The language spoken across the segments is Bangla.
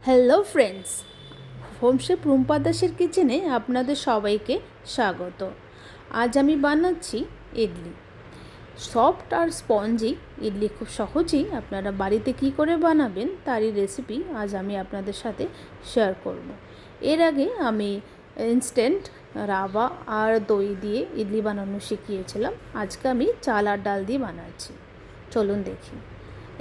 হ্যালো ফ্রেন্ডস, হোমশেফ রুম্পা দাসের কিচেনে আপনাদের সবাইকে স্বাগত। আজ আমি বানাচ্ছি ইডলি। সফট আর স্পঞ্জি ইডলি খুব সহজেই আপনারা বাড়িতে কি করে বানাবেন তারই রেসিপি আজ আমি আপনাদের সাথে শেয়ার করব। এর আগে আমি ইনস্ট্যান্ট রাবা আর দই দিয়ে ইডলি বানানো শিখিয়েছিলাম। আজকে আমি চাল আর ডাল দিয়ে বানাচ্ছি। চলুন দেখি।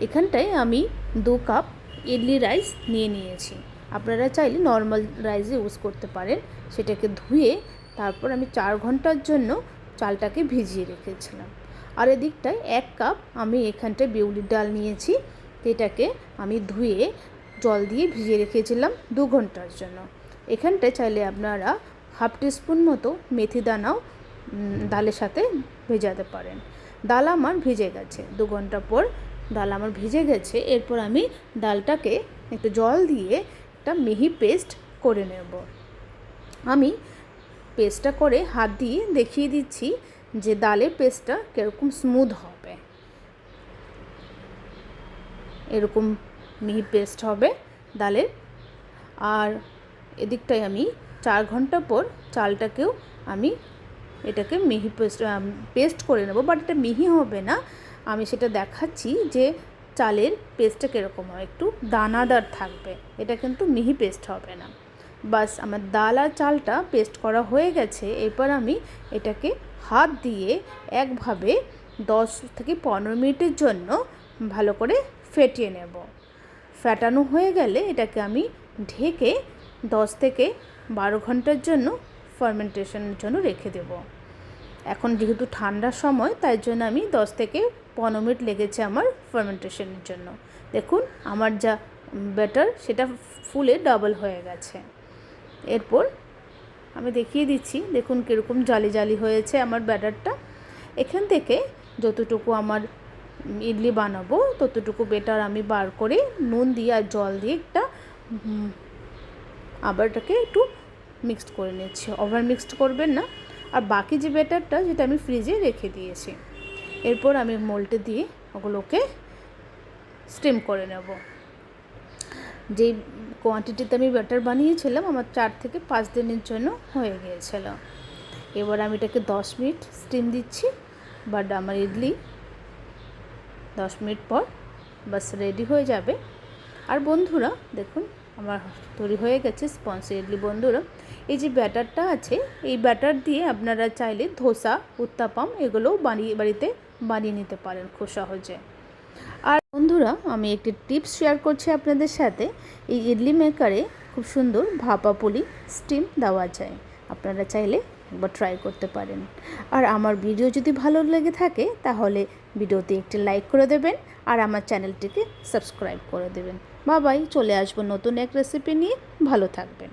এখানটায় আমি 2 কাপ ইডলি রাইস নিয়েছি। আপনারা চাইলে নর্মাল রাইস ইউজ করতে পারেন। সেটাকে ধুয়ে তারপর আমি 4 ঘন্টার জন্য চালটাকে ভিজিয়ে রেখেছিলাম। আর এদিকটায় 1 কাপ আমি এখানটায় বিউলির ডাল নিয়েছি। এটাকে আমি ধুয়ে জল দিয়ে ভিজিয়ে রেখেছিলাম 2 ঘন্টার জন্য। এখানটায় চাইলে আপনারা হাফ টিস্পুন মতো মেথি দানাও ডালের সাথে ভেজাতে পারেন। ডাল আমার ভিজে গেছে, 2 ঘন্টা পর ডাল আমার ভিজে গেছে। এরপর আমি ডালটাকে একটু জল দিয়ে একটা মিহি পেস্ট করে নেব। আমি পেস্টটা করে হাত দিয়ে দেখিয়ে দিচ্ছি যে ডালের পেস্টটা কীরকম স্মুথ হবে। এরকম মিহি পেস্ট হবে ডালের। আর এদিকটায় আমি 4 ঘন্টা পর চালটাকেও আমি এটাকে মিহি পেস্ট করে নেব, বাট এটা মিহি হবে না। আমি সেটা দেখাচ্ছি যে চালের পেস্টটা কীরকম হয়, একটু দানাদার থাকবে। এটা কিন্তু মিহি পেস্ট হবে না। বাস আমার ডাল আর চালটা পেস্ট করা হয়ে গেছে। এরপর আমি এটাকে হাত দিয়ে একভাবে 10 থেকে 15 মিনিটের জন্য ভালো করে ফেটিয়ে নেব। ফেটানো হয়ে গেলে এটাকে আমি ঢেকে 10 থেকে 12 ঘন্টার জন্য ফার্মেন্টেশনের জন্য রেখে দেব। এখন যেহেতু ঠান্ডার সময়, তাই জন্য আমি 10 থেকে 15 মিনিট লেগেছে আমার ফার্মেন্টেশনের জন্য। দেখুন আমার যা ব্যাটার সেটা ফুলে ডাবল হয়ে গেছে। এরপর আমি দেখিয়ে দিচ্ছি, দেখুন কীরকম জালি জালি হয়েছে আমার ব্যাটারটা। এখান থেকে যতটুকু আমার ইডলি বানাবো ততটুকু ব্যাটার আমি বার করে নুন দিয়ে আর জল দিয়ে আবার এটাকে একটু মিক্সড করে নিচ্ছি। ওভার মিক্সড করবেন না। আর বাকি যে ব্যাটারটা যেটা আমি ফ্রিজে রেখে দিয়েছি, এরপর আমি মোল্ডে দিয়ে ওগুলোকে স্টিম করে নেব। যেই কোয়ান্টিটিতে আমি ব্যাটার বানিয়েছিলাম আমার 4 থেকে 5 দিনের জন্য হয়ে গিয়েছিল। এবার আমি এটাকে 10 মিনিট স্টিম দিচ্ছি। বাট আমার ইডলি 10 মিনিট পর বাস রেডি হয়ে যাবে। আর বন্ধুরা দেখুন আমার তৈরি হয়ে গেছে স্পঞ্জি ইডলি। বন্ধুরা এই যে ব্যাটারটা আছে, এই ব্যাটার দিয়ে আপনারা চাইলে ধোসা, উত্তাপাম এগুলোও বাড়িতে বানিয়ে নিতে পারেন খুব সহজে। আর বন্ধুরা আমি একটি টিপস শেয়ার করছি আপনাদের সাথে। এই ইডলি মেকারে খুব সুন্দর ভাপা পুলি স্টিম দেওয়া যায়। আপনারা চাইলে একবার ট্রাই করতে পারেন। আর আমার ভিডিও যদি ভালো লেগে থাকে তাহলে ভিডিওতে একটি লাইক করে দেবেন আর আমার চ্যানেলটিকে সাবস্ক্রাইব করে দেবেন। বাই, চলে আসবো নতুন এক রেসিপি নিয়ে। ভালো থাকবেন।